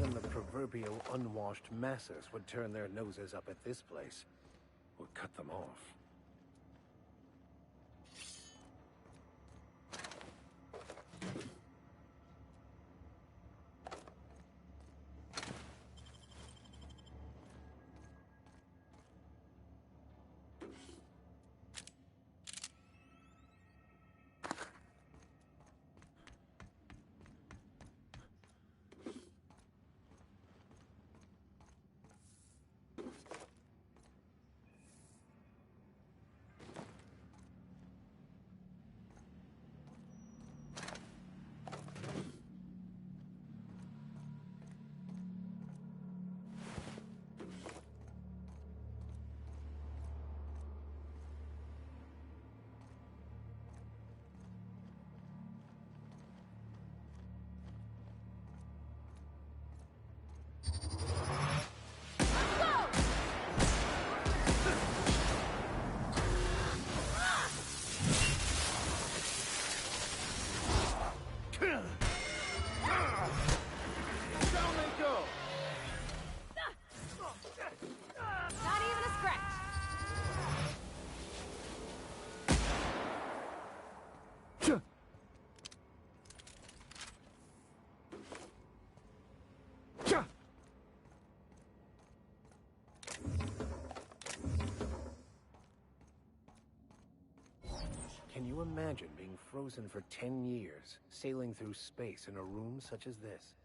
even the proverbial unwashed masses would turn their noses up at this place, or cut them off. Not even a scratch. Can you imagine being frozen for 10 years, sailing through space in a room such as this?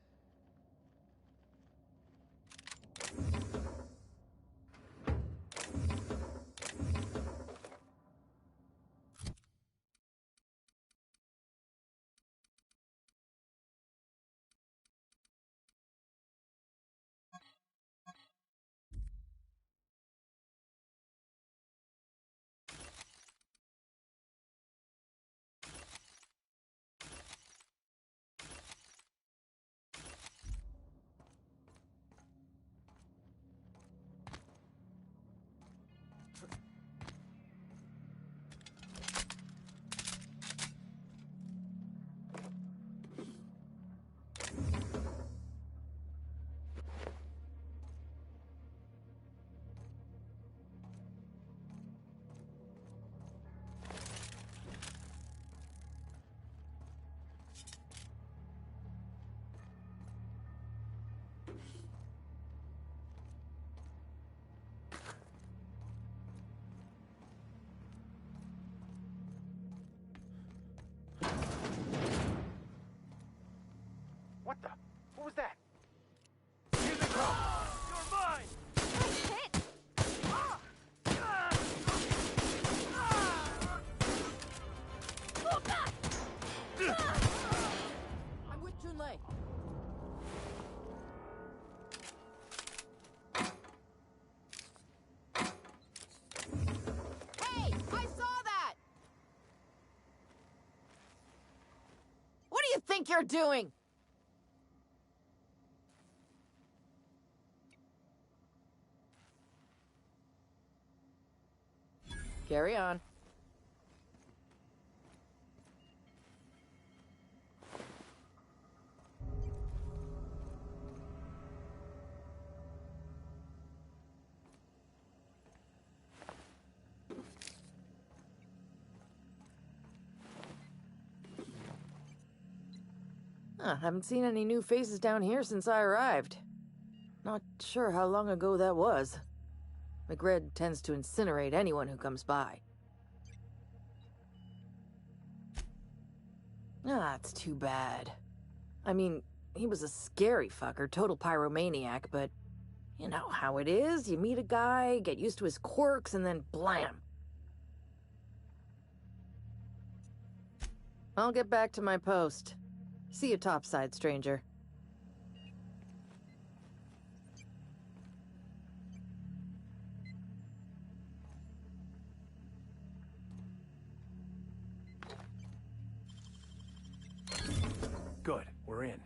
What the? What was that? Here they come! You're mine! Nice hit! I'm with Junlei. Hey! I saw that! What do you think you're doing? Carry on. Haven't seen any new faces down here since I arrived. Not sure how long ago that was. McRed tends to incinerate anyone who comes by. It's too bad. I mean, he was a scary fucker, total pyromaniac, but you know how it is. You meet a guy, get used to his quirks, and then blam. I'll get back to my post. See you topside, stranger. Good, we're in.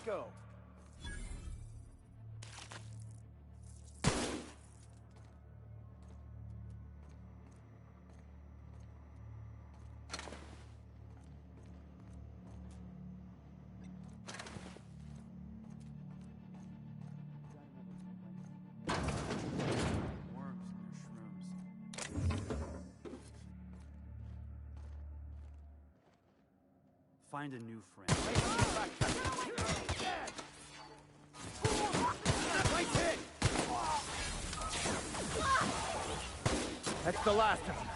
go. Worms and their shrooms. Find a new friend. Nice hit! That's the last of them.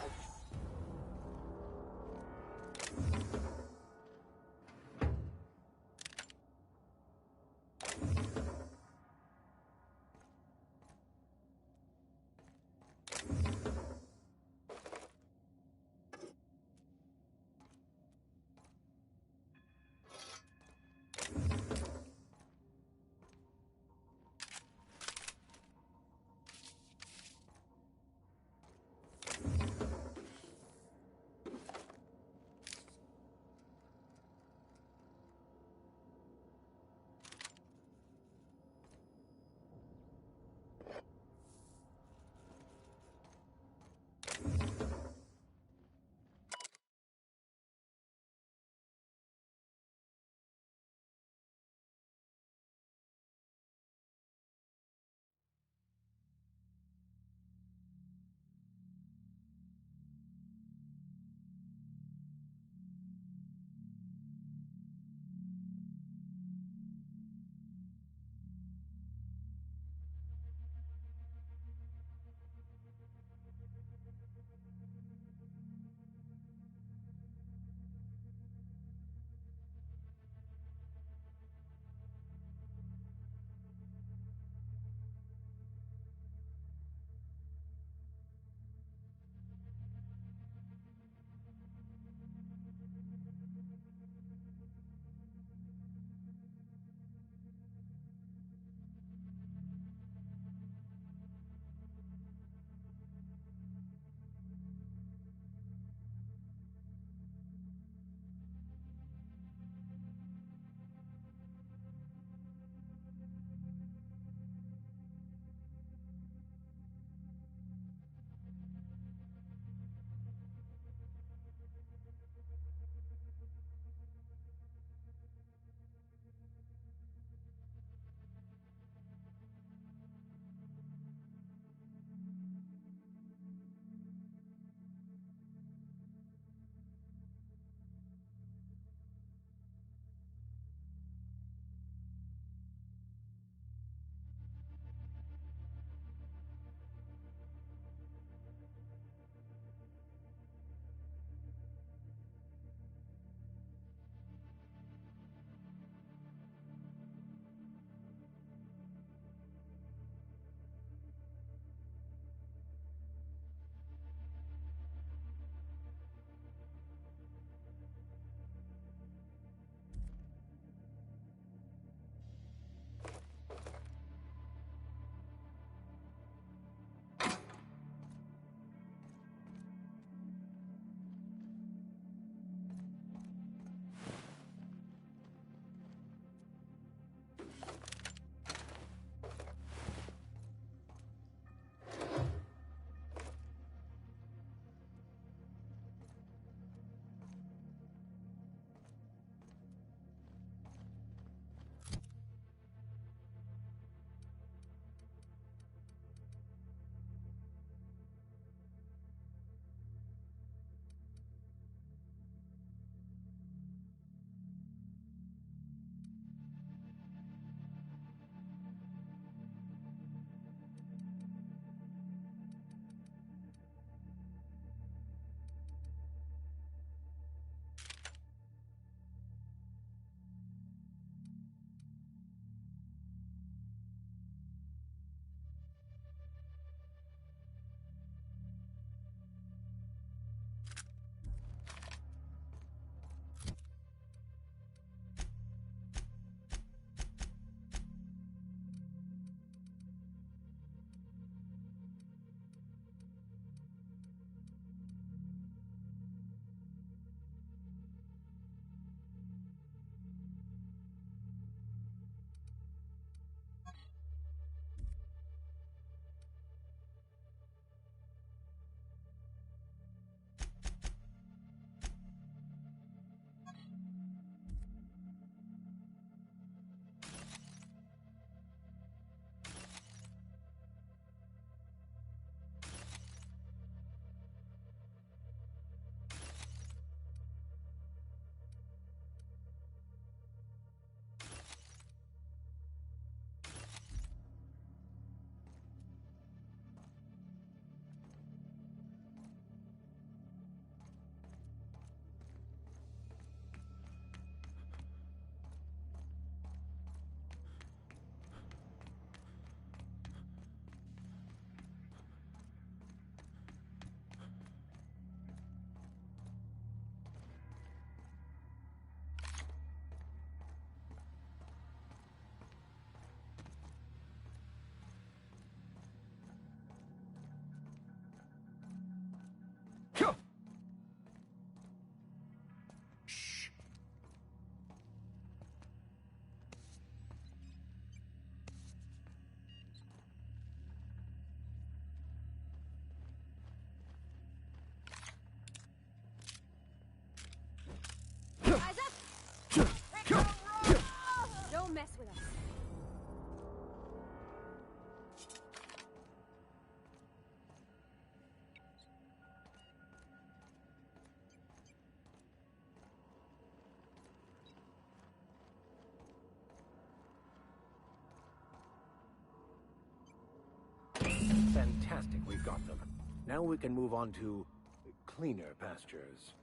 Fantastic, we've got them. Now we can move on to cleaner pastures.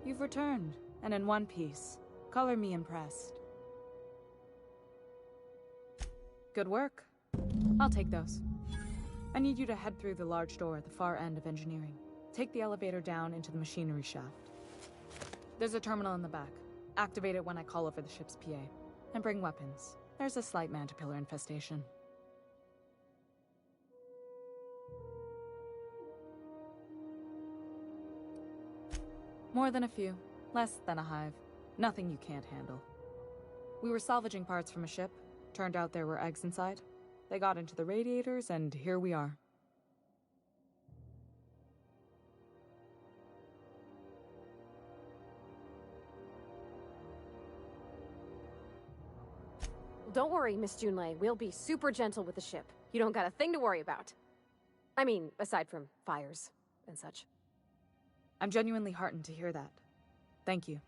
You've returned, and in one piece. Color me impressed. Good work. I'll take those. I need you to head through the large door at the far end of engineering. Take the elevator down into the machinery shaft. There's a terminal in the back. Activate it when I call over the ship's PA. And bring weapons. There's a slight mantipillar infestation. More than a few. Less than a hive. Nothing you can't handle. We were salvaging parts from a ship. Turned out there were eggs inside. They got into the radiators, and here we are. Don't worry, Miss Junlei. We'll be super gentle with the ship. You don't got a thing to worry about. I mean, aside from fires and such. I'm genuinely heartened to hear that. Thank you.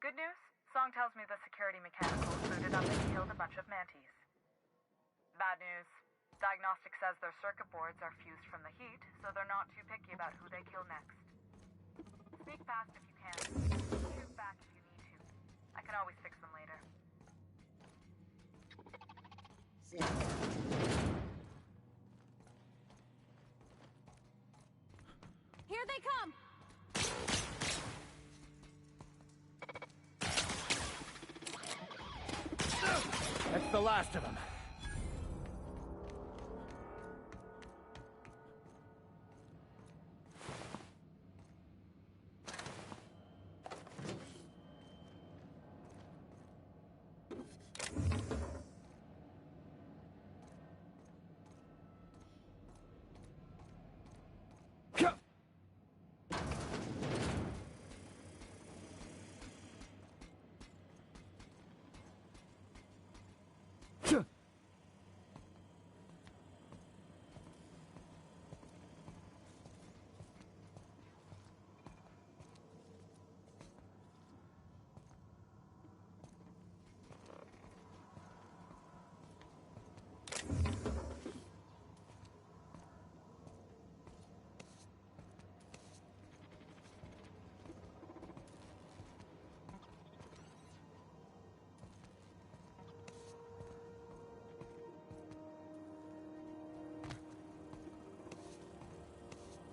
Good news? Song tells me the security mechanical booted up and killed a bunch of mantis. Bad news. Diagnostic says their circuit boards are fused from the heat, so they're not too picky about who they kill next. Sneak past if you can. Shoot back if you need to. I can always fix them later. Here they come! That's the last of them.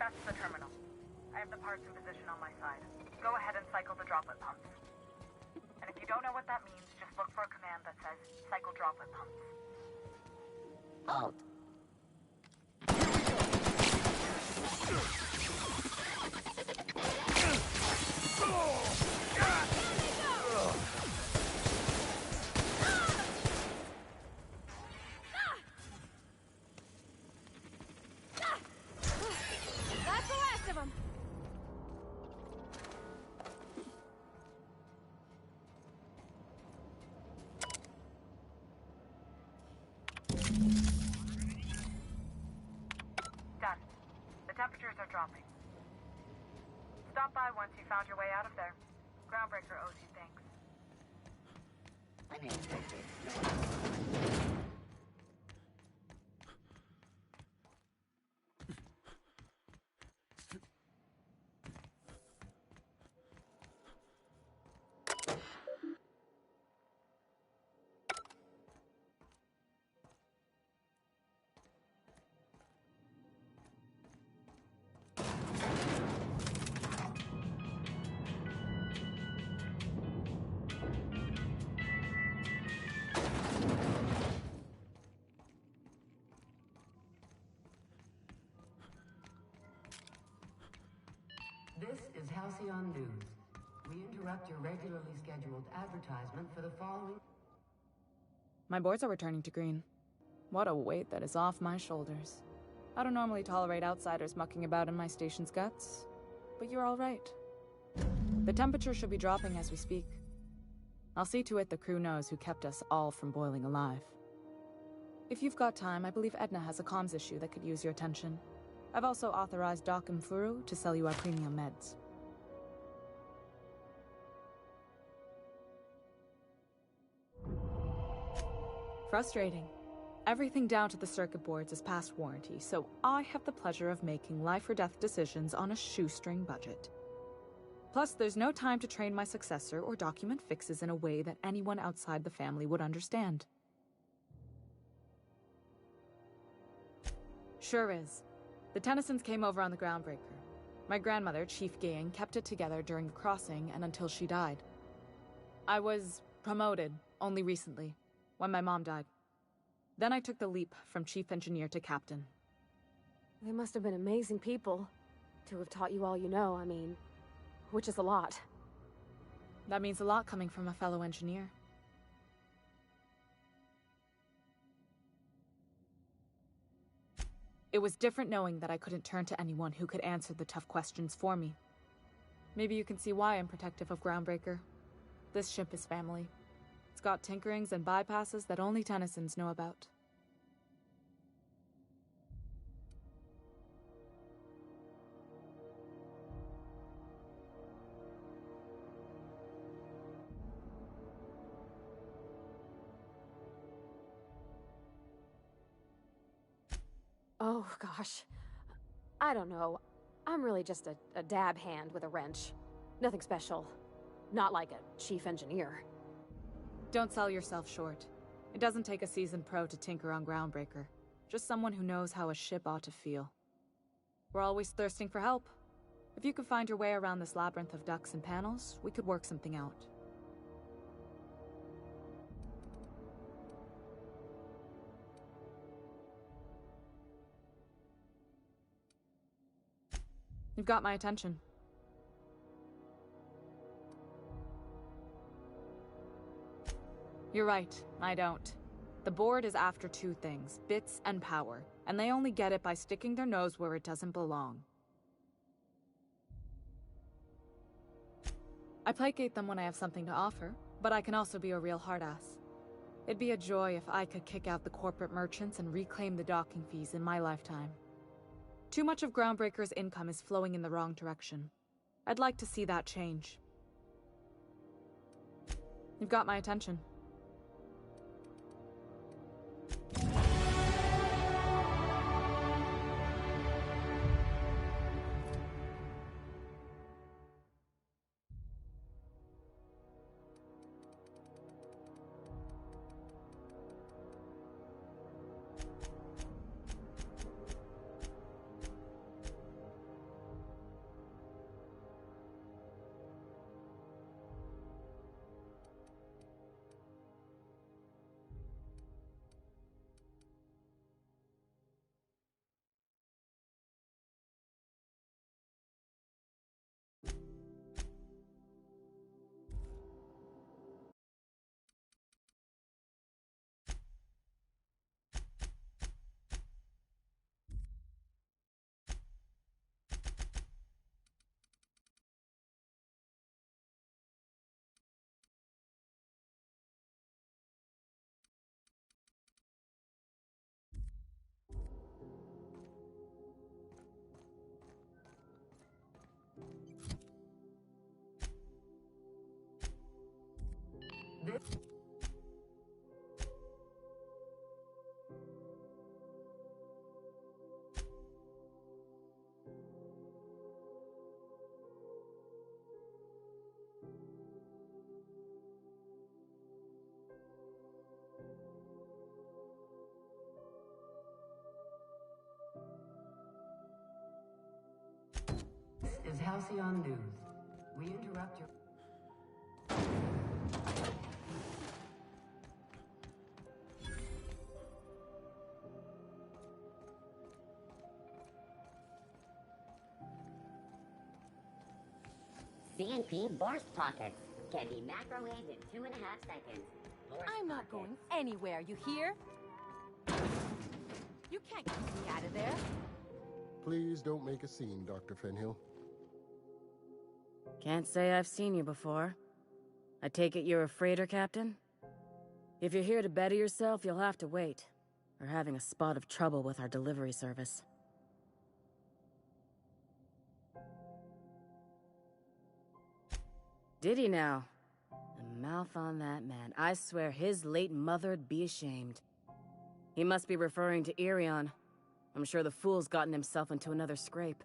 That's the terminal. I have the parts in position on my side. Go ahead and cycle the droplet pumps. And if you don't know what that means, just look for a command that says, cycle droplet pumps. Alt. That's the last of them! Done. The temperatures are dropping. Stop by once you found your way out of there. Groundbreaker owes you thanks. This is Halcyon News. We interrupt your regularly scheduled advertisement for the following. My boards are returning to green. What a weight that is off my shoulders. I don't normally tolerate outsiders mucking about in my station's guts, but you're all right. The temperature should be dropping as we speak. I'll see to it the crew knows who kept us all from boiling alive. If you've got time, I believe Edna has a comms issue that could use your attention. I've also authorized Doc and Furu to sell you our premium meds. Frustrating. Everything down to the circuit boards is past warranty, so I have the pleasure of making life or death decisions on a shoestring budget. Plus, there's no time to train my successor or document fixes in a way that anyone outside the family would understand. Sure is. The Tennysons came over on the Groundbreaker. My grandmother, Chief Gayan, kept it together during the crossing and until she died. I was promoted only recently, when my mom died. Then I took the leap from chief engineer to captain. They must have been amazing people to have taught you all you know, I mean, which is a lot. That means a lot coming from a fellow engineer. It was different knowing that I couldn't turn to anyone who could answer the tough questions for me. Maybe you can see why I'm protective of Groundbreaker. This ship is family. It's got tinkerings and bypasses that only Tennysons know about. Oh, gosh. I don't know. I'm really just a dab hand with a wrench. Nothing special. Not like a chief engineer. Don't sell yourself short. It doesn't take a seasoned pro to tinker on Groundbreaker. Just someone who knows how a ship ought to feel. We're always thirsting for help. If you could find your way around this labyrinth of ducts and panels, we could work something out. You've got my attention. You're right, I don't. The board is after two things, bits and power, and they only get it by sticking their nose where it doesn't belong. I placate them when I have something to offer, but I can also be a real hard-ass. It'd be a joy if I could kick out the corporate merchants and reclaim the docking fees in my lifetime. Too much of Groundbreaker's income is flowing in the wrong direction. I'd like to see that change. You've got my attention. This is Halcyon News. We interrupt your... CNP burst rockets can be microwaved in 2.5 seconds. I'm not going anywhere, you hear? You can't keep me out of there. Please don't make a scene, Dr. Fenhill. Can't say I've seen you before. I take it you're a freighter captain? If you're here to better yourself, you'll have to wait. We're having a spot of trouble with our delivery service. Did he now? The mouth on that man. I swear his late mother'd be ashamed. He must be referring to Irion. I'm sure the fool's gotten himself into another scrape.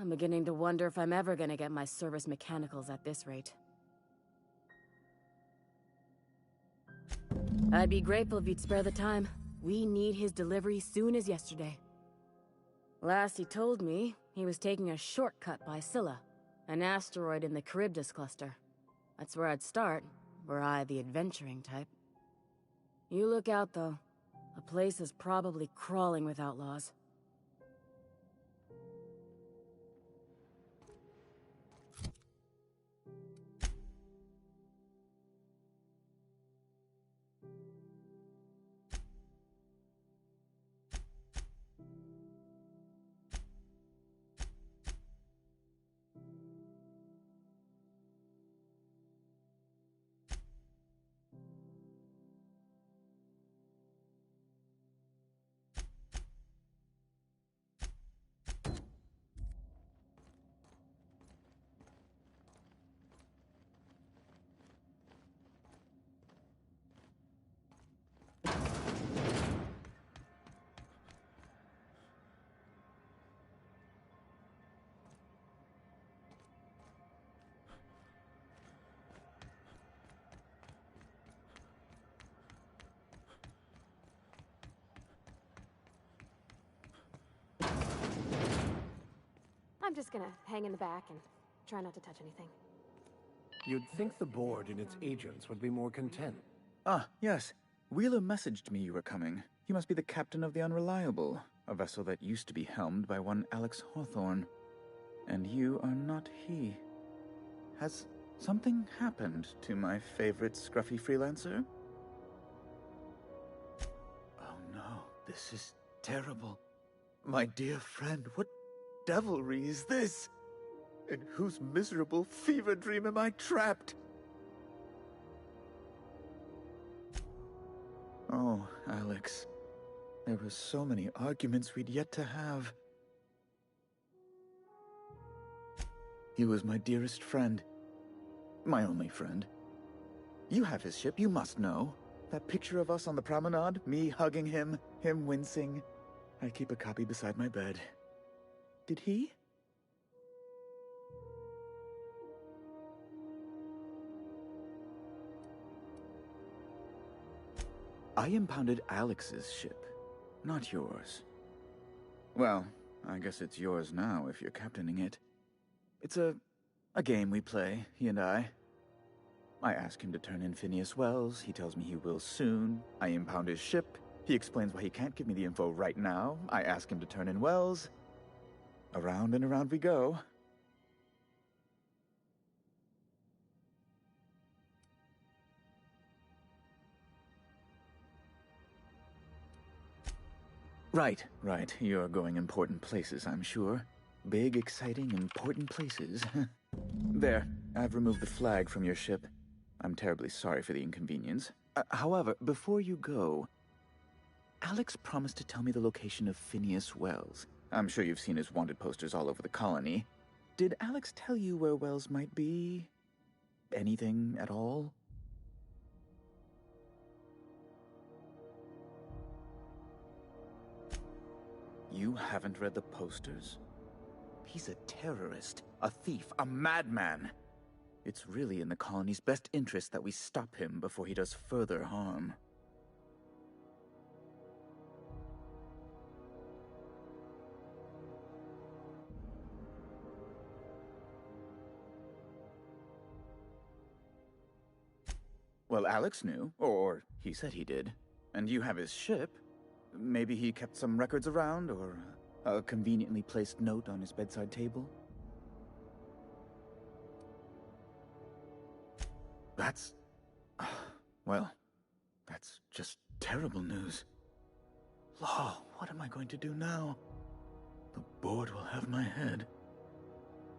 I'm beginning to wonder if I'm ever gonna get my service mechanicals at this rate. I'd be grateful if you'd spare the time. We need his delivery soon as yesterday. Last he told me, he was taking a shortcut by Scylla, an asteroid in the Charybdis cluster. That's where I'd start, were I the adventuring type. You look out, though. The place is probably crawling with outlaws. I'm just gonna hang in the back and try not to touch anything. You'd think the board and its agents would be more content. Ah, yes. Wheeler messaged me you were coming. He must be the captain of the Unreliable, a vessel that used to be helmed by one Alex Hawthorne. And you are not he. Has something happened to my favorite scruffy freelancer? Oh no, this is terrible. My dear friend, what devilry is this? In whose miserable fever dream am I trapped? Oh, Alex. There were so many arguments we'd yet to have. He was my dearest friend. My only friend. You have his ship, you must know. That picture of us on the promenade, me hugging him, him wincing. I keep a copy beside my bed. Did he? I impounded Alex's ship, not yours. Well, I guess it's yours now if you're captaining it. It's a game we play, he and I. I ask him to turn in Phineas Wells, he tells me he will soon. I impound his ship, he explains why he can't give me the info right now. I ask him to turn in Wells. Around and around we go. Right. You're going important places, I'm sure. Big, exciting, important places. There, I've removed the flag from your ship. I'm terribly sorry for the inconvenience. However, before you go, Alex promised to tell me the location of Phineas Wells. I'm sure you've seen his wanted posters all over the colony. Did Alex tell you where Wells might be? Anything at all? You haven't read the posters? He's a terrorist, a thief, a madman. It's really in the colony's best interest that we stop him before he does further harm. Well, Alex knew, or he said he did. And you have his ship. Maybe he kept some records around, or a conveniently placed note on his bedside table? That's... well, that's just terrible news. Law, what am I going to do now? The board will have my head.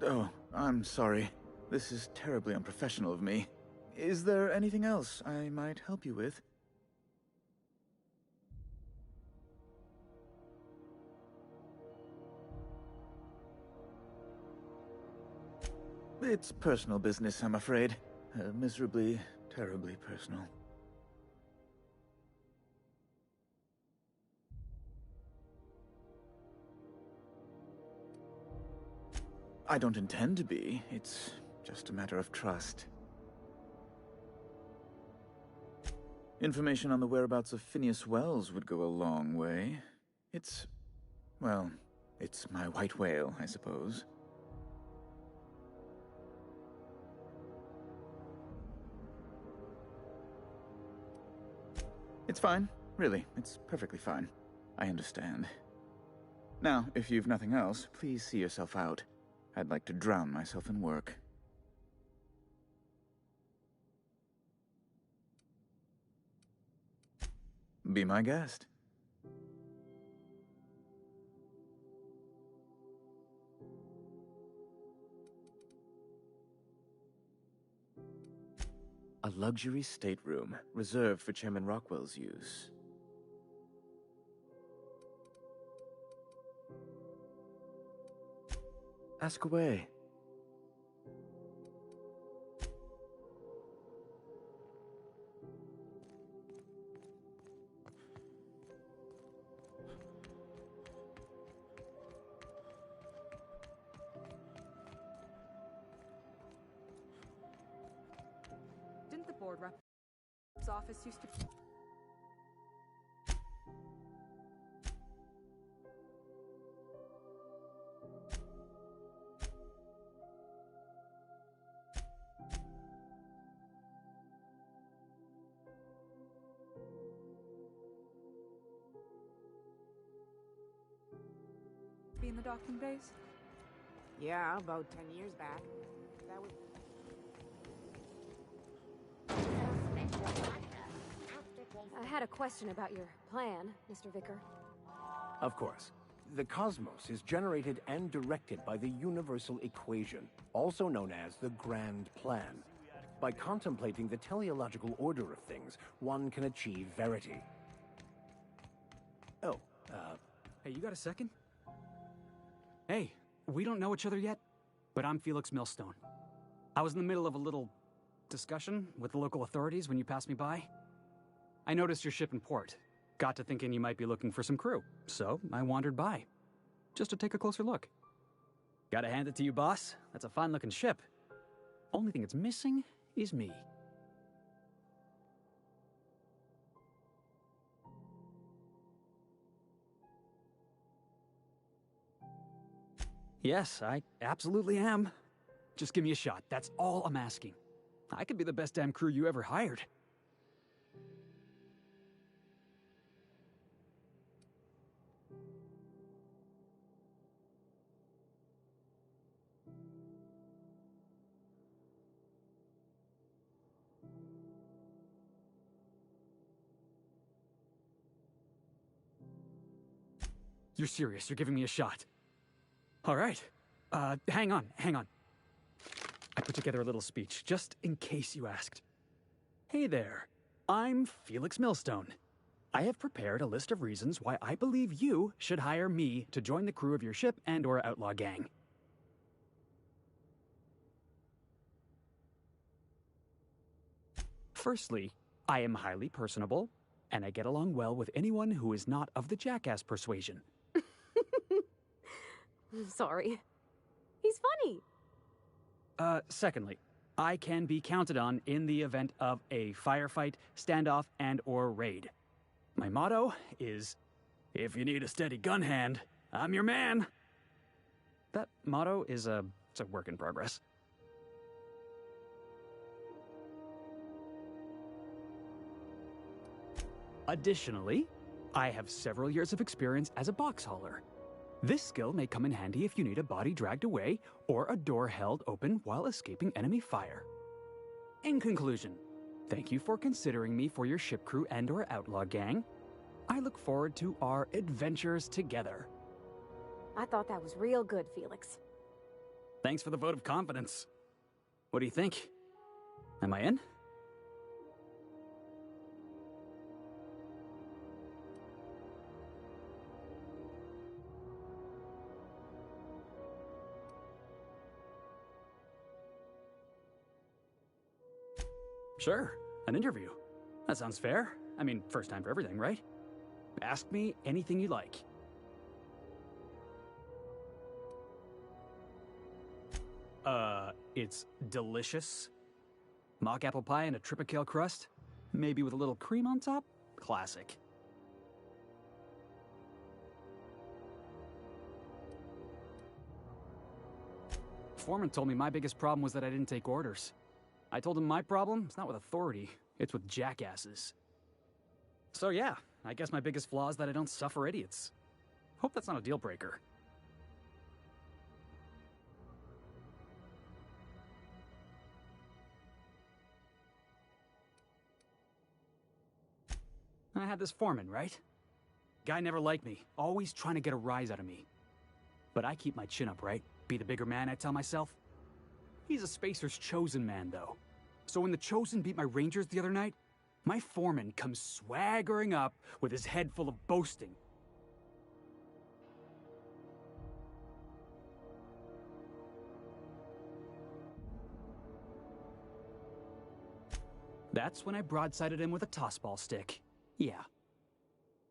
Oh, I'm sorry. This is terribly unprofessional of me. Is there anything else I might help you with? It's personal business, I'm afraid. Miserably, terribly personal. I don't intend to be. It's just a matter of trust. Information on the whereabouts of Phineas Wells would go a long way. It's... well, it's my white whale, I suppose. It's fine. Really, it's perfectly fine. I understand. Now, if you've nothing else, please see yourself out. I'd like to drown myself in work. Be my guest. A luxury stateroom reserved for Chairman Rockwell's use. Ask away. Didn't the board rep's office used to... be in the docking bays? Yeah, about 10 years back. That was... I had a question about your plan, Mr. Vicker. Of course. The cosmos is generated and directed by the universal equation, also known as the Grand Plan. By contemplating the teleological order of things, one can achieve verity. Oh, Hey, you got a second? Hey, we don't know each other yet, but I'm Felix Millstone. I was in the middle of a little discussion with the local authorities when you passed me by. I noticed your ship in port. Got to thinking you might be looking for some crew, so I wandered by, just to take a closer look. Gotta hand it to you, boss. That's a fine-looking ship. Only thing it's missing is me. Yes, I absolutely am. Just give me a shot. That's all I'm asking. I could be the best damn crew you ever hired. You're serious. You're giving me a shot. All right. Hang on. I put together a little speech, just in case you asked. Hey there. I'm Felix Millstone. I have prepared a list of reasons why I believe you should hire me to join the crew of your ship and/or outlaw gang. Firstly, I am highly personable, and I get along well with anyone who is not of the jackass persuasion. Sorry. He's funny. Secondly, I can be counted on in the event of a firefight, standoff, and/or raid. My motto is, if you need a steady gun hand, I'm your man. That motto is it's a work in progress. Additionally, I have several years of experience as a box hauler. This skill may come in handy if you need a body dragged away or a door held open while escaping enemy fire. In conclusion, thank you for considering me for your ship crew and/or outlaw gang. I look forward to our adventures together. I thought that was real good, Felix. Thanks for the vote of confidence. What do you think? Am I in? Sure, an interview. That sounds fair. I mean, first time for everything, right? Ask me anything you like. It's delicious. Mock apple pie and a tripicale crust. Maybe with a little cream on top? Classic. Foreman told me my biggest problem was that I didn't take orders. I told him my problem is not with authority, it's with jackasses. So yeah, I guess my biggest flaw is that I don't suffer idiots. Hope that's not a deal breaker. I had this foreman, right? Guy never liked me, always trying to get a rise out of me. But I keep my chin up, right? Be the bigger man, I tell myself. He's a Spacer's chosen man, though. So when the Chosen beat my Rangers the other night, my foreman comes swaggering up with his head full of boasting. That's when I broadsided him with a tossball stick. Yeah.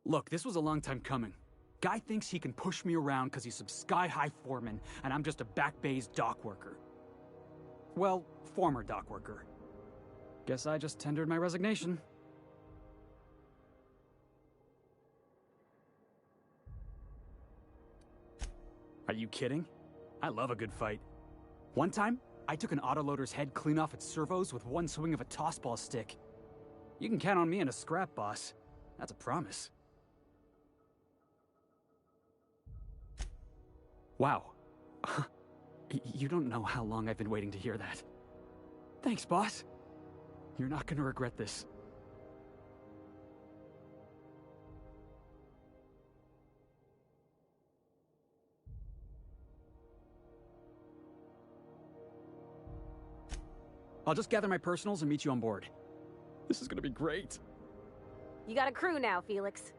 Look, this was a long time coming. Guy thinks he can push me around because he's some sky-high foreman, and I'm just a back bay's dock worker. Well, former dock worker. Guess I just tendered my resignation. Are you kidding? I love a good fight. One time, I took an autoloader's head clean off its servos with one swing of a tossball stick. You can count on me in a scrap, boss. That's a promise. Wow. You don't know how long I've been waiting to hear that. Thanks, boss. You're not gonna regret this. I'll just gather my personals and meet you on board. This is gonna be great. You got a crew now, Felix.